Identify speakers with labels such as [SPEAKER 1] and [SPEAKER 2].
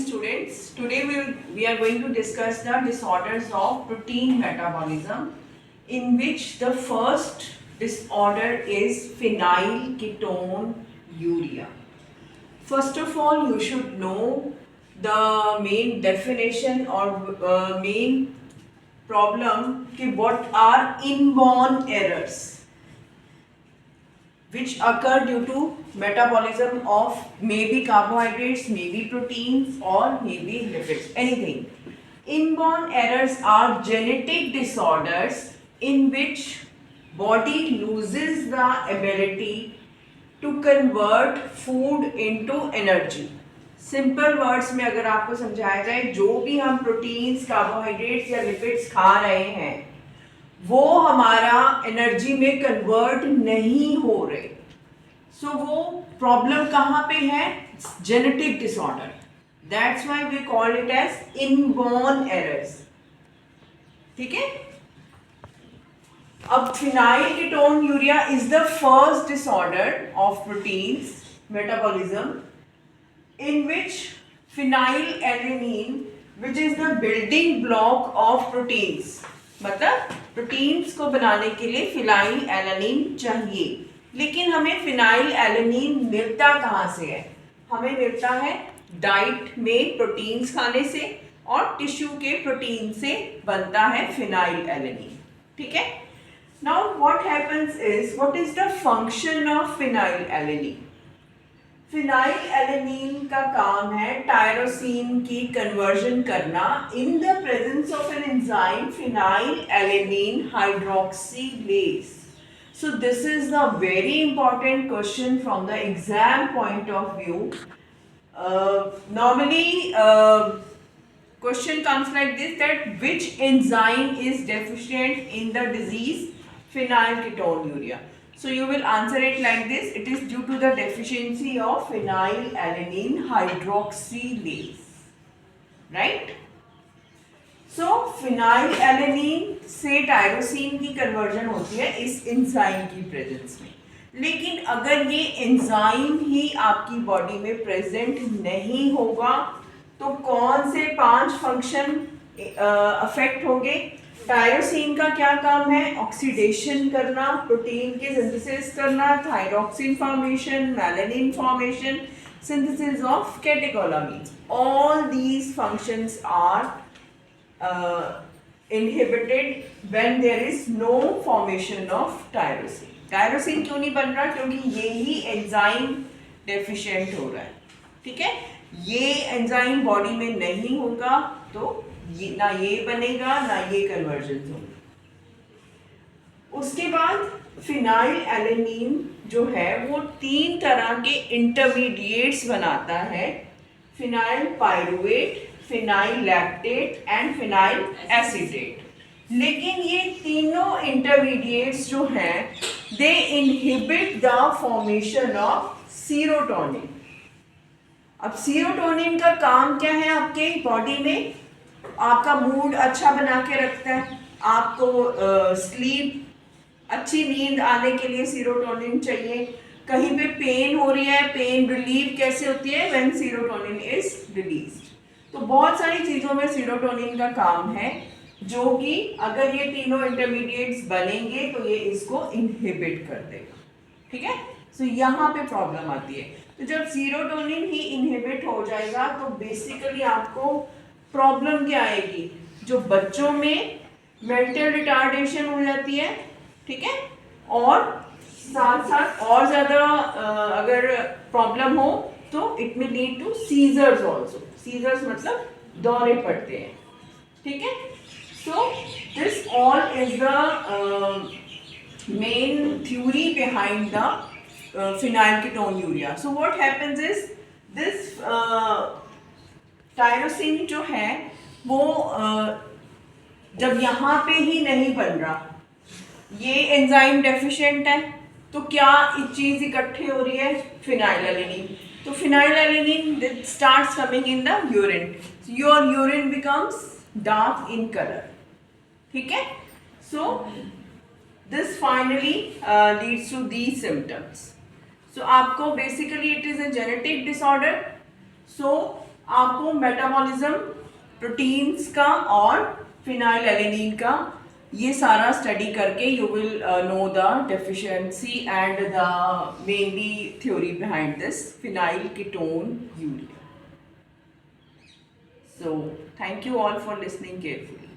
[SPEAKER 1] students. Today we are going to discuss the disorders of protein metabolism, in which the first disorder is phenylketonuria. First of all, you should know the main definition or main problem कि what are inborn errors which occur due to metabolism of maybe carbohydrates, maybe proteins, or maybe lipids, anything. Inborn errors are genetic disorders in which body loses the ability to convert food into energy. Simple words में अगर आपको समझाया जाए, जो भी हम proteins, carbohydrates या lipids खा रहे हैं वो हमारा एनर्जी में कन्वर्ट नहीं हो रहे. सो वो प्रॉब्लम कहाँ पे है? Genetic disorder. That's why we call it as inborn errors. ठीक है. अब phenylketonuria is the first disorder of proteins metabolism in which phenylalanine, which is the building block of proteins, मतलब प्रोटीन्स को बनाने के लिए फिनाइलएलानिन चाहिए. लेकिन हमें फिनाइलएलानिन मिलता कहाँ से है? हमें मिलता है डाइट में प्रोटीन्स खाने से, और टिश्यू के प्रोटीन से बनता है फिनाइलएलानिन. ठीक है. Now what happens is, what is the function of phenylalanine? Phenylalanine का काम है टायरोसिन की कन्वर्जन करना in the presence of an enzyme phenylalanine hydroxylase. So this is the very important question from the exam point of view. Normally question comes like this, that which enzyme is deficient in the disease phenylketonuria? So you will answer it like this: it is due to the deficiency of phenylalanine hydroxylase. Right? So phenylalanine से tyrosine की conversion होती है इस enzyme की presence में. लेकिन अगर ये एंजाइम ही आपकी बॉडी में प्रेजेंट नहीं होगा तो कौन से 5 फंक्शन अफेक्ट होंगे? टायरोसिन का क्या काम है? ऑक्सीडेशन करना, प्रोटीन के सिंथेसिस करना, thyroxine formation, melanin formation, synthesis of catecholamines. All these functions are inhibited when there is no formation of tyrosine. Tyrosine क्यों नहीं बन रहा? क्योंकि ये ही एंजाइम डेफिशिएंट हो रहा है. ठीक है. ये एंजाइम बॉडी में नहीं होगा तो ये ना ये बनेगा ना ये कन्वर्जन होगा. उसके बाद फिनाइलएलानिन जो है वो 3 तरह के इंटरमीडिएट्स बनाता है: phenyl pyruvate, phenyl lactate and phenyl acetate. लेकिन ये तीनों इंटरमीडिएट्स जो हैं they inhibit the formation of serotonin. अब सीरोटोनिन का काम क्या है आपके बॉडी में? आपका मूड अच्छा बना के रखता है. आपको स्लीप, अच्छी नींद आने के लिए सीरोटोनिन चाहिए. कहीं पे पेन हो रही है, पेन रिलीव कैसे होती है? When serotonin is released. तो बहुत सारी चीज़ों में सीरोटोनिन का काम है, जो कि अगर ये तीनों इंटरमीडिएट्स बनेंगे तो ये इसको इनहिबिट कर देगा. ठीक है. सो यहाँ पे प्रॉब्लम आती है. तो जब सीरोटोनिन ही इनहिबिट हो जाएगा तो बेसिकली आपको प्रॉब्लम क्या आएगी? जो बच्चों में मेंटल रिटार्डेशन हो जाती है. ठीक है. और साथ साथ और ज़्यादा अगर प्रॉब्लम हो तो it may lead to seizures also. Seizures मतलब दौरे पड़ते हैं. ठीक है. So this all is the main theory behind the phenylketonuria. So what happens is this tyrosine जो है वो जब यहाँ पे ही नहीं बन रहा, ये एंजाइम डेफिशिएंट है, तो क्या चीज़ इकट्ठी हो रही है? फिनाइलएलानिन. तो phenylalanine starts coming in the urine. So your urine becomes dark in color. ठीक है. So this finally leads to these symptoms. So आपको basically it is a genetic disorder. So आपको मेटाबॉलिज्म प्रोटीन्स का और phenyl alanine का ये सारा study करके you will know the deficiency and the mainly theory behind this phenyl ketone urea. So thank you all for listening carefully.